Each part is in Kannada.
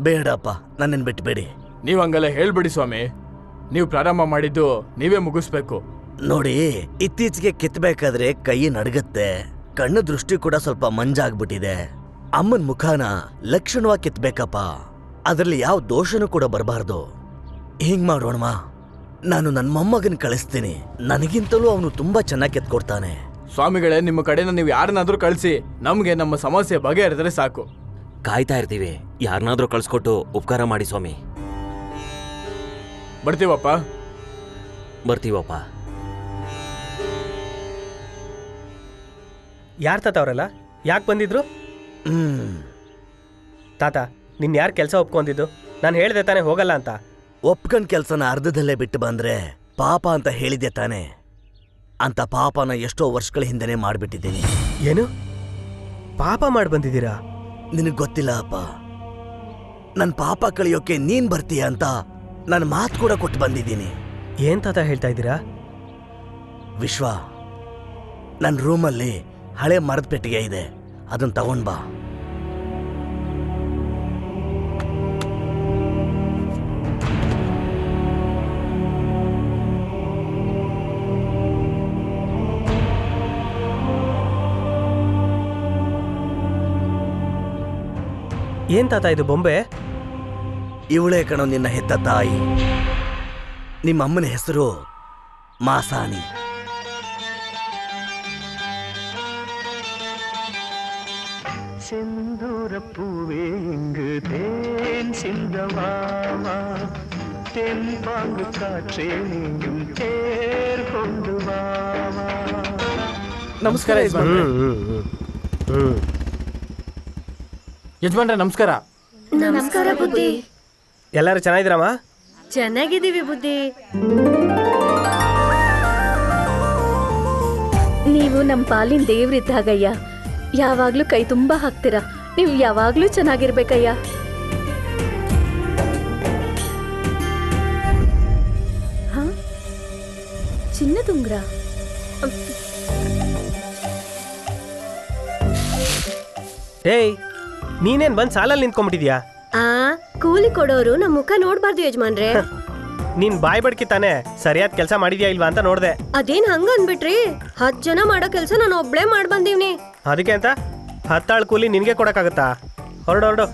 ಬೇಡಪ್ಪ, ನನ್ನನ್ನು ಬಿಟ್ಬೇಡಿ. ನೀವು ಹಂಗೆಲ್ಲ ಹೇಳ್ಬಿಡಿ ಸ್ವಾಮಿ. ನೀವು ಪ್ರಾರಂಭ ಮಾಡಿದ್ದು ನೀವೇ ಮುಗಿಸ್ಬೇಕು. ನೋಡಿ, ಇತ್ತೀಚೆಗೆ ಕಿತ್ಬೇಕಾದ್ರೆ ಕೈ ನಡಗತ್ತೆ, ಕಣ್ಣು ದೃಷ್ಟಿ ಕೂಡ ಸ್ವಲ್ಪ ಮಂಜಾಗ್ಬಿಟ್ಟಿದೆ. ಅಮ್ಮನ ಮುಖಾನ ಲಕ್ಷಣವಾಗಿ ಕಿತ್ಬೇಕಪ್ಪ, ಅದರಲ್ಲಿ ಯಾವ ದೋಷನೂ ಕೂಡ ಬರಬಾರ್ದು. ಹಿಂಗ್ ಮಾಡೋಣವಾ, ನಾನು ನನ್ನ ಮೊಮ್ಮಗನ್ ಕಳಿಸ್ತೀನಿ, ನನಗಿಂತಲೂ ಅವನು ತುಂಬಾ ಚೆನ್ನಾಗಿ ಕಿತ್ಕೊಡ್ತಾನೆ. ಸ್ವಾಮಿಗಳೇ, ನಿಮ್ಮ ಕಡೆನ ನೀವು ಯಾರನ್ನಾದ್ರೂ ಕಳಿಸಿ, ನಮ್ಗೆ ನಮ್ಮ ಸಮಸ್ಯೆ ಬಗೆಹರಿದ್ರೆ ಸಾಕು. ಕಾಯ್ತಾ ಇರ್ತೀವಿ, ಯಾರನ್ನಾದ್ರೂ ಕಳ್ಸ್ಕೊಟ್ಟು ಉಪಕಾರ ಮಾಡಿ ಸ್ವಾಮಿ. ಬರ್ತೀವಪ್ಪ. ಬರ್ತೀವಪ್ಪ. ಯಾರು ತಾತ ಅವರೆಲ್ಲ? ಯಾಕೆ ಬಂದಿದ್ರು? ತಾತ, ನಿನ್ನ ಯಾರು ಕೆಲಸ ಒಪ್ಕೊಂಡಿದ್ದು? ನಾನು ಹೇಳಿದೆ ತಾನೇ ಹೋಗಲ್ಲ ಅಂತ. ಒಪ್ಕೊಂಡ್ ಕೆಲ್ಸನ ಅರ್ಧದಲ್ಲೇ ಬಿಟ್ಟು ಬಂದ್ರೆ ಪಾಪ ಅಂತ ಹೇಳಿದೆ ತಾನೆ. ಅಂತ ಪಾಪನ ಎಷ್ಟೋ ವರ್ಷಗಳ ಹಿಂದೆನೆ ಮಾಡ್ಬಿಟ್ಟಿದ್ದೀನಿ. ಏನು ಪಾಪ ಮಾಡಿ ಬಂದಿದ್ದೀರಾ? ನಿನಗ್ ಗೊತ್ತಿಲ್ಲ ಅಪ್ಪ, ನನ್ನ ಪಾಪ ಕಳಿಯೋಕೆ ನೀನ್ ಬರ್ತೀಯ ಅಂತ ನನ್ನ ಮಾತು ಕೂಡ ಕೊಟ್ಟು ಬಂದಿದ್ದೀನಿ. ಏನ್ ತಾತ ಹೇಳ್ತಾ ಇದ್ದೀರಾ? ವಿಶ್ವ, ನನ್ನ ರೂಮಲ್ಲಿ ಹಳೆ ಮರದ ಪೆಟ್ಟಿಗೆ ಇದೆ, ಅದನ್ನ ತಗೊಂಡ್ ಬಾ. ಏನ್ ತಾತ ಇದು ಬೊಂಬೆ? ಇವಳೇ ಕಣೋ ನಿನ್ನ ಹೆತ್ತ ತಾಯಿ. ನಿಮ್ಮ ಅಮ್ಮನ ಹೆಸರು ಮಾಸಾಣಿ. செந்தூர பூவே இங்கு தேன் சிந்தவாமா, தென்பாங்கு காற்றே நீயும் தேர் கொண்டு வாமா. ನಮಸ್ಕಾರ ಯಜಮಾನ್ರೆ. ಯಜಮಾನ್ರೆ ನಮಸ್ಕಾರ. ನಮಸ್ಕಾರ ಬುದ್ಧಿ. ಎಲ್ಲರೂ ಚೆನ್ನಾಗಿದ್ದೀರಮ್ಮ? ಚೆನ್ನಾಗಿದ್ದೀವಿ ಬುದ್ಧಿ. ನೀವು ನಮ್ಮ ಪಾಲಿನ ದೇವ್ರಿದ್ದಾಗಯ್ಯ, ಯಾವಾಗ್ಲೂ ಕೈ ತುಂಬಾ ಹಾಕ್ತೀರಾ. ನೀವು ಯಾವಾಗ್ಲೂ ಚೆನ್ನಾಗಿರ್ಬೇಕಯ್ಯ. ಹ? ಚಿನ್ನದ ಉಂಗ್ರ? ಏಯ್, ನೀನೇನ್ ಬಂದ್ ಸಾಲಲ್ಲಿ ನಿಂತ್ಕೊಂಡ್ಬಿಟ್ಟಿದ್ಯಾ? ಕೂಲಿ ಕೊಡೋರು ನಮ್ಮ ಮುಖ ನೋಡ್ಬಾರ್ದು ಯಜಮಾನ್ರೆ. ನೀನ್ ಬಾಯ್ ಬಡ್ಕಿ ತಾನೆ, ಸರಿಯಾದ ಕೆಲಸ ಮಾಡಿದ್ಯಾ ಇಲ್ವಾ ಅಂತ ನೋಡ್ದೆ. ಅದೇನ್ ಹಂಗ ಅನ್ಬಿಟ್ರಿ? 10 ಜನ ಮಾಡೋ ಕೆಲ್ಸ ನಾನು ಒಬ್ಳೇ ಮಾಡ್ ಬಂದೀವ್ನಿ. ಅದಕ್ಕೆ ಅಂತ 10 ಆಳ್ ಕೂಲಿ ನಿನ್ಗೆ ಕೊಡಕ್ಕಾಗತ್ತಾ? ಹೊರಡು.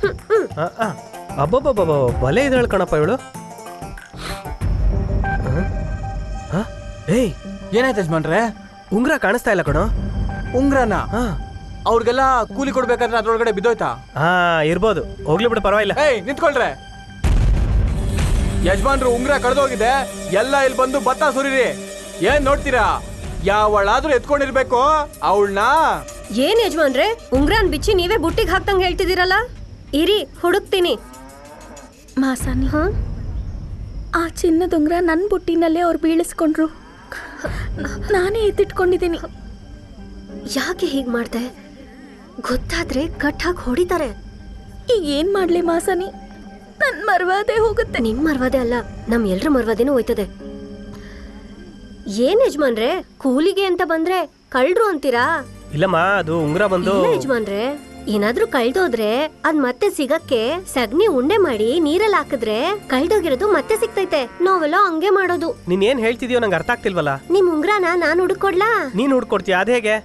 ಅಬ್ಬಬ್ಬಬ್ಬ, ಬಲೆ ಇದ್ದಾಳ ಕಣಪ್ಪ ಇವಳು. ಏಯ್, ಏನಾಯ್ತು ಯಜಮಾನ್ರೆ? ಉಂಗ್ರ ಕಾಣಿಸ್ತಾ ಇಲ್ಲ ಕಣೋ. ಉಂಗ್ರನ ಅವ್ರಿಗೆಲ್ಲ ಕೂಲಿ ಕೊಡ್ಬೇಕಾದ್ರೆ ಅದ್ರೊಳಗಡೆ ಬಿದ್ದೋಯ್ತಾ? ಇರ್ಬೋದು, ಹೋಗ್ಲಿ ಬಿಡು, ಪರವಾಗಿಲ್ಲ. ಏಯ್ ನಿಂತ್ಕೊಳ್ರೆ. ಯಜಮಾನ್ರು ಉಂಗ್ರ ಕಳೆದೋಗಿದೆ, ಎಲ್ಲ ಇಲ್ಲಿ ಬಂದು ಭತ್ತ ಸುರಿರಿ. ಏನ್ ನೋಡ್ತೀರಾ? ಯಾವಳಾದ್ರೂ ಎತ್ಕೊಂಡಿರ್ಬೇಕು ಅವಳನ್ನ. ಏನ್ ಯಜಮಾನ್ರೆ, ಉಂಗ್ರನ್ ಬಿಚ್ಚಿ ನೀವೇ ಬುಟ್ಟಿಗೆ ಹಾಕ್ತಂಗ್ ಹೇಳ್ತಿದ್ದೀರಲ್ಲ? ಇರಿ, ಹುಡುಕ್ತೀನಿ. ಮಾಸಾನಿ, ಆ ಚಿನ್ನದ ಉಂಗ್ರ ನನ್ನ ಬುಟ್ಟಿನಲ್ಲೇ ಅವ್ರು ಬೀಳಿಸ್ಕೊಂಡ್ರು. ನಾನೇ ಎತ್ತಿಟ್ಕೊಂಡಿದ್ದೀನಿ. ಯಾಕೆ ಹೀಗ್ ಮಾಡ್ದೆ? ಗೊತ್ತಾದ್ರೆ ಕಟ್ಟಾಗಿ ಹೊಡಿತಾರೆ. ಈಗ ಏನ್ ಮಾಡ್ಲಿ ಮಾಸಾನಿ? ನನ್ ಮರ್ವಾದೆ ಹೋಗುತ್ತೆ. ನಿಮ್ ಮರ್ವಾದೆ ಅಲ್ಲ, ನಮ್ ಎಲ್ರ ಮರ್ವಾದೇನೂ ಹೋಯ್ತದೆ. ಏನ್ ಯಜಮಾನ್ರೆ, ಕೂಲಿಗೆ ಅಂತ ಬಂದ್ರೆ ಕಳ್ರು ಅಂತೀರಾ? ಇಲ್ಲಮ್ಮ, ಅದು ಉಂಗ್ರ ಬಂದು. ಇಲ್ಲ ಯಜಮಾನ್ರೆ, ಏನಾದ್ರೂ ಕಳ್ದೋದ್ರೆ ಅದ್ ಮತ್ತೆ ಸಿಗಕ್ಕೆ ಸಗಣಿ ಉಂಡೆ ಮಾಡಿ ನೀರಲ್ಲಿ ಹಾಕಿದ್ರೆ ಕಳ್ದೋಗಿರೋದು ಮತ್ತೆ ಸಿಗ್ತೈತೆ. ನಾವೆಲ್ಲ ಹಂಗೆ ಮಾಡೋದು. ನೀನ್ ಏನ್ ಹೇಳ್ತಿದ್ಯೋ ನಂಗೆ ಅರ್ಥ ಆಗ್ತಿಲ್ವಲ್ಲ. ನಿಮ್ ಉಂಗ್ರನ ನಾನ್ ಹುಡುಕೊಡ್ಲಾ? ನೀನ್ ಹುಡ್ಕೊಡ್ತೀಯ, ಅದ್ ಹೇಗೆ?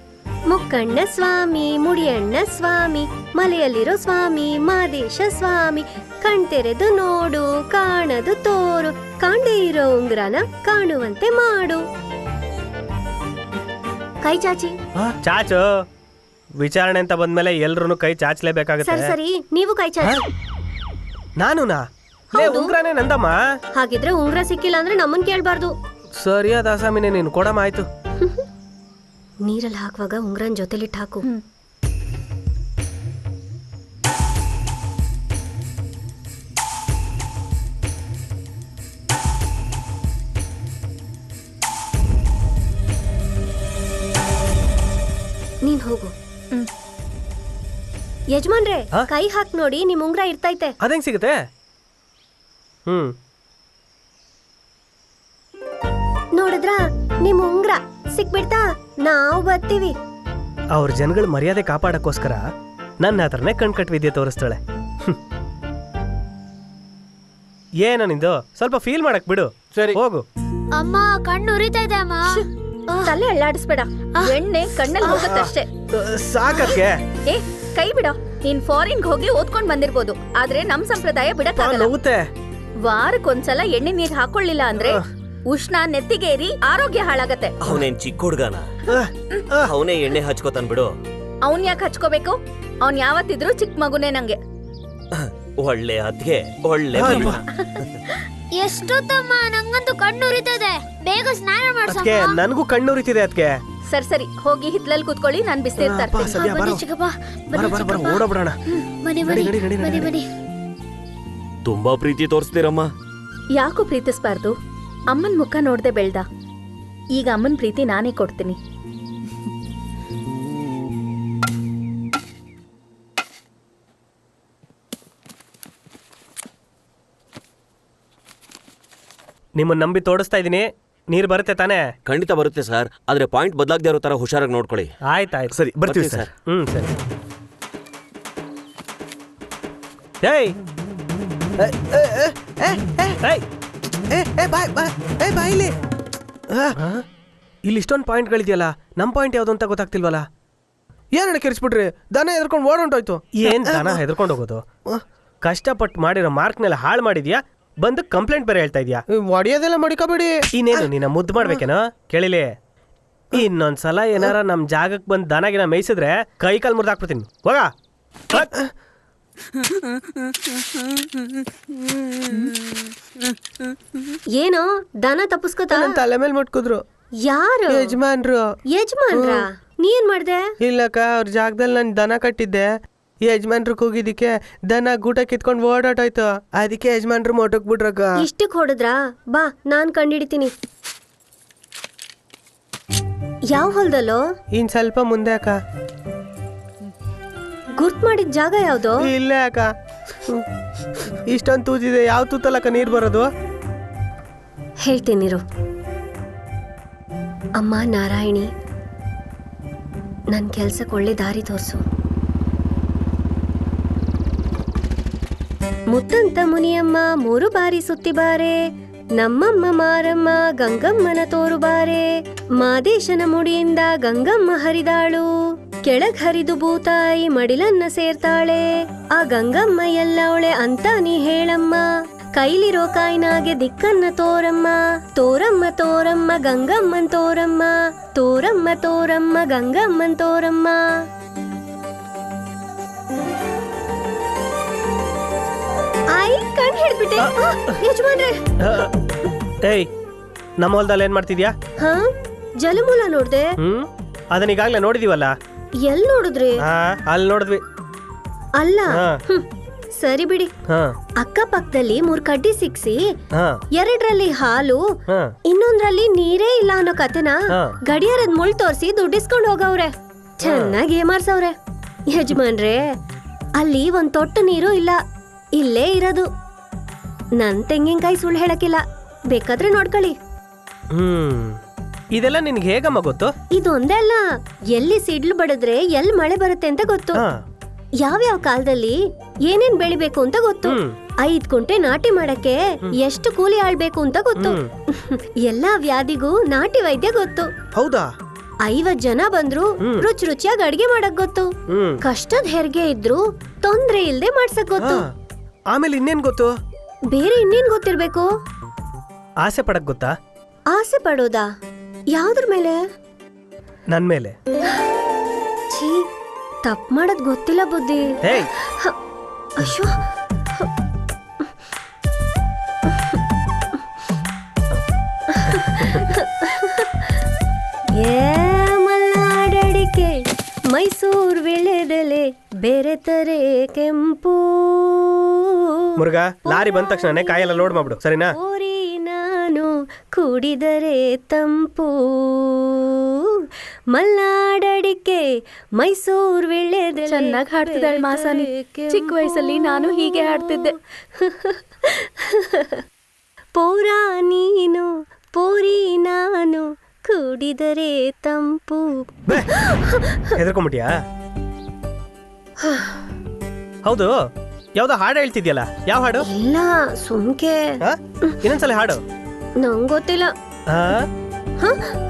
ಮುಕ್ಕಣ್ಣ ಸ್ವಾಮಿ, ಮುಡಿಯಣ್ಣ ಸ್ವಾಮಿ, ಮಲೆಯಲ್ಲಿರೋ ಸ್ವಾಮಿ, ಮಾದೇಶ ಸ್ವಾಮಿ, ಕಣ್ತೆರೆದು ನೋಡು, ಕಾಣದು ತೋರು, ಕಾಣದೇ ಇರೋ ಉಂಗ್ರನ ಕಾಣುವಂತೆ ಮಾಡು. ಕೈ ಚಾಚಿ. ಚಾಚು, ವಿಚಾರಣೆ ಅಂತ ಬಂದ್ಮೇಲೆ ಎಲ್ರು ಕೈ ಚಾಚಲೇಬೇಕಾಗತ್ತೆ. ಸರಿ ಸರಿ, ನೀವು ಕೈ ಚಾಚಿ. ನಾನುನಾ? ಉಂಗ್ರನೇ ನಂದಮ್ಮ. ಹಾಗಿದ್ರೆ ಉಂಗ್ರ ಸಿಕ್ಕಿಲ್ಲ ಅಂದ್ರೆ ನಮ್ಮನ್ ಕೇಳ್ಬಾರ್ದು. ಸರಿಯಾದ ಆಸಾಮಿನೇ, ನೀನು ಕೊಡಮ್ಮ. ಆಯ್ತು. ನೀರಲ್ಲಿ ಹಾಕುವಾಗ ಉಂಗ್ರನ್ ಜೊತೆಲಿಟ್ಟು ಹಾಕು. ನೀನ್ ಹೋಗು. ಯಜಮಾನ್ರೆ, ಕೈ ಹಾಕ್ ನೋಡಿ, ನಿಮ್ ಉಂಗ್ರ ಇರ್ತೈತೆ. ಅದೇಂಗ್ ಸಿಗುತ್ತೆ? ನೋಡಿದ್ರ, ನಿಮ್ ಉಂಗ್ರ ಸಿಕ್ಬಿಡ್ತಾ? ನಾವು ಬರ್ತೀವಿ. ಅವ್ರ ಜನಗಳ ಮರ್ಯಾದೆ ಕಾಪಾಡಕ್ಕೋಸ್ಕರ ನನ್ನ ಹತ್ರನೇ ಕಣ್ಕಟ್ ವಿದ್ಯೆ ತೋರಿಸ್ತಾಳೆ. ಏನೋ ನಿಂದು ಸ್ವಲ್ಪ ಫೀಲ್ ಮಾಡಕ್ ಬಿಡು. ಸರಿ. ಹೋಗು. ಅಮ್ಮ ಕಣ್ಣು ಉರಿತಾ ಇದೆ ಅಮ್ಮ. ತಲೆ ಅಳ್ಳಾಡಿಸ್ಬೇಡ, ಎಣ್ಣೆ ಕಣ್ಣಲ್ಲಿ ಹೋಗುತ್ತಷ್ಟೇ. ಸಾಕಕ್ಕೆ ಏ ಕೈ ಬಿಡ. ನೀನ್ ಫಾರಿನ್ಗೆ ಹೋಗಿ ಓದ್ಕೊಂಡ್ ಬಂದಿರ್ಬೋದು, ಆದ್ರೆ ನಮ್ ಸಂಪ್ರದಾಯ ಬಿಡಕ್ಕಾಗಲ್ಲ. ನೋವುತ್ತೆ. ವಾರಕ್ಕೊಂದ್ಸಲ ಎಣ್ಣೆ ನೀರ್ ಹಾಕೊಳ್ಳಿಲ್ಲ ಅಂದ್ರೆ ಉಷ್ಣ ನೆತ್ತಿಗೇರಿ ಆರೋಗ್ಯ ಹಾಳಾಗತ್ತೆ. ಅವನೇನ್ ಚಿಕ್ಕ ಹುಡ್ಗನ, ಅವನೇ ಎಣ್ಣೆ ಹಚ್ಕೋತಾನ್ ಬಿಡು. ಅವ್ನ್ ಯಾಕೆ ಹಚ್ಕೋಬೇಕು? ಅವ್ನ್ ಯಾವತ್ತಿದ್ರು ಚಿಕ್ಕ ಮಗುನೇ ನಂಗೆ. ಒಳ್ಳೆ ಅದ್ಗೆ ಒಳ್ಳೆ ಎಷ್ಟೊತ್ತಮ್ಮ, ನಂಗಂತೂ ಕಣ್ಣು ಉರಿತದೆ. ಬೇಗ ಸ್ನಾನ ಅದಕ್ಕೆ ನನಗೂ ಕಣ್ಣು ಉರಿತಿದೆ. ಅದಕ್ಕೆ ಸರಿ ಹೋಗಿ ಹಿತ್ಲಲ್ಲಿ ಕೂತ್ಕೊಳ್ಳಿ, ನಾನ್ ಬಿಸ್ತೀರ್ ತರ್ತೀನಿ. ಓಡೋಬಿಡೋಣ. ತುಂಬಾ ಪ್ರೀತಿ ತೋರಿಸ್ತೀರಮ್ಮ. ಯಾಕೋ ಪ್ರೀತಿಸ್ಬಾರ್ದು? ಅಮ್ಮನ್ ಮುಖ ನೋಡ್ದೆ ಬೆಳ್ದ. ಈಗ ಅಮ್ಮನ್ ಪ್ರೀತಿ ನಾನೇ ಕೊಡ್ತೀನಿ. ನಿಮ್ಮನ್ನ ನಂಬಿ ತೋಡಿಸ್ತಾ ಇದೀನಿ. ನೀರು ಬರುತ್ತೆ ತಾನೇ? ಖಂಡಿತ ಬರುತ್ತೆ ಸರ್, ಆದ್ರೆ ಪಾಯಿಂಟ್ ಬದಲಾಗದೇ ಇರೋ ತರ ಹುಷಾರಾಗಿ ನೋಡ್ಕೊಳ್ಳಿ. ಆಯ್ತಾಯ್ತು. ಸರಿ ಬರ್ತೀವಿ ಸರ್. ಸರಿ. ಏಯ್ ಇಲ್ಲಿ ಇಷ್ಟೊಂದು ಪಾಯಿಂಟ್ಗಳಿದೆಯಲ್ಲ, ನಮ್ಮ ಪಾಯಿಂಟ್ ಯಾವ್ದು ಅಂತ ಗೊತ್ತಾಗ್ತಿಲ್ವಲ್ಲ. ಏನಣ್ಣ ಕೆರಿಸ್ಬಿಟ್ರಿ? ದನ ಎದ್ಕೊಂಡು ಓಡೊಂಟೋಯ್ತು. ಏನ್ ದನ ಹೆದರ್ಕೊಂಡು ಹೋಗೋದು? ಕಷ್ಟಪಟ್ಟು ಮಾಡಿರೋ ಮಾರ್ಕ್ನೆಲ್ಲ ಹಾಳು ಮಾಡಿದ್ಯಾ, ಬಂದು ಕಂಪ್ಲೇಂಟ್ ಬೇರೆ ಹೇಳ್ತಾ ಇದ್ಯಾ. ಒಡೆಯೋದೆಲ್ಲ ಮಡಿಕೋಬೇಡಿ. ಇನ್ನೇನು ನಿನ್ನ ಮುದ್ದು ಮಾಡ್ಬೇಕೇನೋ? ಕೇಳಿಲಿ, ಇನ್ನೊಂದ್ಸಲ ಏನಾರ ನಮ್ ಜಾಗಕ್ಕೆ ಬಂದು ದನಗಿನ ಮೇಯಿಸಿದ್ರೆ ಕೈ ಕಾಲು ಮುರಿದಾಕ್ಬಿಡ್ತೀನಿ. ಹೋಗ. ಏನೋ ದನ ತಪ್ಪಿಸ್ಕೋತ ತಲೆ ಮೇಲೆ ಮುಟ್ಕಿದ್ರು. ಯಾರು? ಯಜಮಾನ್ರು. ಯಜಮಾನ್ರ? ನೀನ್ ಮಾಡ್ದೆ? ಇಲ್ಲಕ್ಕ, ಅವ್ರ ಜಾಗದಲ್ಲಿ ನಾನು ದನ ಕಟ್ಟಿದ್ದೆ. ಯಜಮಾನ್ರು ಕೂಗಿದಕ್ಕೆ ದನ ಗೂಟ ಕಿತ್ಕೊಂಡು ಓಡಾಟೋಯ್ತು. ಅದಕ್ಕೆ ಯಜಮಾನ್ರು ಮೊಟಕ್ ಬಿಟ್ರಕ್ಕ. ಇಷ್ಟಕ್ ಹೊಡೆದ್ರಾ? ಬಾ ನಾನ್ ಕಂಡಿಡಿತೀನಿ. ಯಾವ ಹೊಲ್ದಲ್ಲೋ? ಇನ್ ಸ್ವಲ್ಪ ಮುಂದೆ ಅಕ್ಕ. ಗುರ್ತ್ ಮಾಡಿದ ಜಾಗ ಯಾವ್ದು? ಇಲ್ಲೇ ಅಕ್ಕ. ಇಷ್ಟೊಂದು ತೂಜಿದೆ, ಯಾವ ತೂತಲ್ಲಕ್ಕ ನೀರು ಬರೋದು? ಹೇಳ್ತೀನಿರು. ಅಮ್ಮ ನಾರಾಯಣಿ, ನನ್ ಕೆಲ್ಸಕ್ಕೆ ಒಳ್ಳೆ ದಾರಿ ತೋರ್ಸು. ಮುತ್ತಂತ ಮುನಿಯಮ್ಮ 3 ಬಾರಿ ಸುತ್ತಿ ಬಾರೆ, ನಮ್ಮಮ್ಮ ಮಾರಮ್ಮ ಗಂಗಮ್ಮನ ತೋರು ಬಾರೆ. ಮಾದೇಶನ ಮುಡಿಯಿಂದ ಗಂಗಮ್ಮ ಹರಿದಾಳು, ಕೆಳಗ್ ಹರಿದು ಭೂತಾಯಿ ಮಡಿಲನ್ನ ಸೇರ್ತಾಳೆ. ಆ ಗಂಗಮ್ಮ ಎಲ್ಲವಳೆ ಅಂತ ನೀ ಹೇಳಮ್ಮ. ಕೈಲಿರೋ ಕಾಯಿನಾಗೆ ದಿಕ್ಕನ್ನ ತೋರಮ್ಮ. ತೋರಮ್ಮ ತೋರಮ್ಮ ಗಂಗಮ್ಮನ್ ತೋರಮ್ಮ. ತೋರಮ್ಮ ತೋರಮ್ಮ ಗಂಗಮ್ಮನ್ ತೋರಮ್ಮ. ಆಯ್ ಕಣ್ ಹಿಡ್ಬಿಟ್ಟೆ. ಯಜಮಾನ್ರೆ. ಏಯ್, ನಮ್ಮ ಹೊಲ್ದಲ್ಲಿ ಏನ್ ಮಾಡ್ತಿದ್ಯಾ? ಹಾ, ಜಲಮೂಲ ನೋಡ್ದೆ. ಅದನ್ನ ಈಗಾಗ್ಲೇ ನೋಡಿದೀವಲ್ಲ. ಎಲ್ ನೋಡಿದ್ರಿ? ಅಲ್ಲಿ ನೋಡಿದ್ವಿ. ಅಲ್ಲ, ಸರಿ ಬಿಡಿ. ಹಾ, ಅಕ್ಕಪಕ್ಕದಲ್ಲಿ 3 ಕಡ್ಡಿ ಸಿಕ್ಸಿ, ಹಾ, 2ರಲ್ಲಿ ಹಾಲು, ಹಾ, ಇನ್ನೊಂದ್ರಲ್ಲಿ ನೀರೇ ಇಲ್ಲ ಅನ್ನೋ ಕತೆನ ಹಾ. ಗಡಿಯಾರದ ಮುಳ್ ತೋರ್ಸಿ ದುಡ್ಡಿಸ್ಕೊಂಡ್ ಹೋಗವ್ರೆ. ಚೆನ್ನಾಗಿ ಏಮಾರ್ಸವ್ರೆ. ಯಜಮಾನ್ರೆ, ಅಲ್ಲಿ ಒಂದ್ ತೊಟ್ಟು ನೀರು ಇಲ್ಲ. ಇಲ್ಲೇ ಇರೋದು. ನನ್ ತೆಂಗಿನಕಾಯಿ ಸುಳ್ಳು ಹೇಳಕ್ಕಿಲ್ಲ, ಬೇಕಾದ್ರೆ ನೋಡ್ಕೊಳ್ಳಿ. ಇದೆಲ್ಲ ನಿನ್ಗೆ ಹೇಗಮ್ಮ ಗೊತ್ತು? ಇದೊಂದೇ ಅಲ್ಲ, ಎಲ್ಲಿ ಸಿಡ್ಲು ಬಡಿದ್ರೆ ಎಲ್ಲಿ ಮಳೆ ಬರುತ್ತೆ ಅಂತ ಗೊತ್ತು. ಯಾವ್ಯಾವ ಕಾಲದಲ್ಲಿ ಏನೇನ್ ಬೆಳಿಬೇಕು ಅಂತ ಗೊತ್ತು. 5 ಕುಂಟೆ ನಾಟಿ ಮಾಡಕ್ಕೆ ಎಷ್ಟು ಕೂಲಿ ಆಳ್ಬೇಕು ಅಂತ ಗೊತ್ತು. ಎಲ್ಲಾ ವ್ಯಾಧಿಗೂ ನಾಟಿ ವೈದ್ಯ ಗೊತ್ತು. ಹೌದಾ? 50 ಜನ ಬಂದ್ರು ರುಚಿ ರುಚಿಯಾಗಿ ಅಡ್ಗೆ ಮಾಡಕ್ ಗೊತ್ತು. ಕಷ್ಟದ ಹೆರಿಗೆ ಇದ್ರು ತೊಂದ್ರೆ ಇಲ್ದೆ ಮಾಡ್ಸಕ್ ಗೊತ್ತು. ಆಮೇಲೆ ಇನ್ನೇನ್ ಗೊತ್ತು? ಬೇರೆ ಇನ್ನೇನ್ ಗೊತ್ತಿರ್ಬೇಕು? ಆಸೆ ಪಡಕ್ ಗೊತ್ತಾ? ಆಸೆ ಪಡೋದಾ? ಯಾವ್ದ್ರ ಮೇಲೆ? ನನ್ ಮೇಲೆ. ಛೀ, ತಪ್ಪು ಮಾಡೋದ್ ಗೊತ್ತಿಲ್ಲ ಬುದ್ಧಿ. ಅಶ್ವ, ಮಲ್ನಾಡಡಿಕೆ ಮೈಸೂರು ವಿಳೆದೆಲೆ ಬೇರೆ ತಾರೆ ಕೆಂಪು. ಮುರುಘಾ, ಲಾರಿ ಬಂದ ತಕ್ಷಣ ಕಾಯೆಲ್ಲ ಲೋಡ್ ಮಾಡ್ಬಿಡು, ಸರಿನಾ? ಓರಿ ನಾನು ಕುಡಿದರೆ ತಂಪು, ಮಲ್ನಾಡಡಿಕೆ ಮೈಸೂರು ವಿಳೆದೆಲೆ. ಚೆನ್ನಾಗಿ ಹಾಡ್ತಿದ್ದಾಳೆ ಮಾಸಾನಿ. ಚಿಕ್ಕ ವಯಸ್ಸಲ್ಲಿ ನಾನು ಹೀಗೆ ಹಾಡ್ತಿದ್ದೆ. ಪೌರ ನೀನು ಪೋರಿ ನಾನು ಕುಡಿದರೆ ತಂಪು. ಹೆದರ್ಕೊಂಬಿಟ್ಯಾ? ಹೌದು, ಯಾವ್ದೋ ಹಾಡು ಹೇಳ್ತಿದ್ಯಲ್ಲ, ಯಾವ ಹಾಡು? ಇಲ್ಲ ಸುಮ್ಕೆ ಇನ್ನೊಂದ್ಸಲ ಹಾಡು. ನಂಗ್ ಗೊತ್ತಿಲ್ಲ. ಹಾ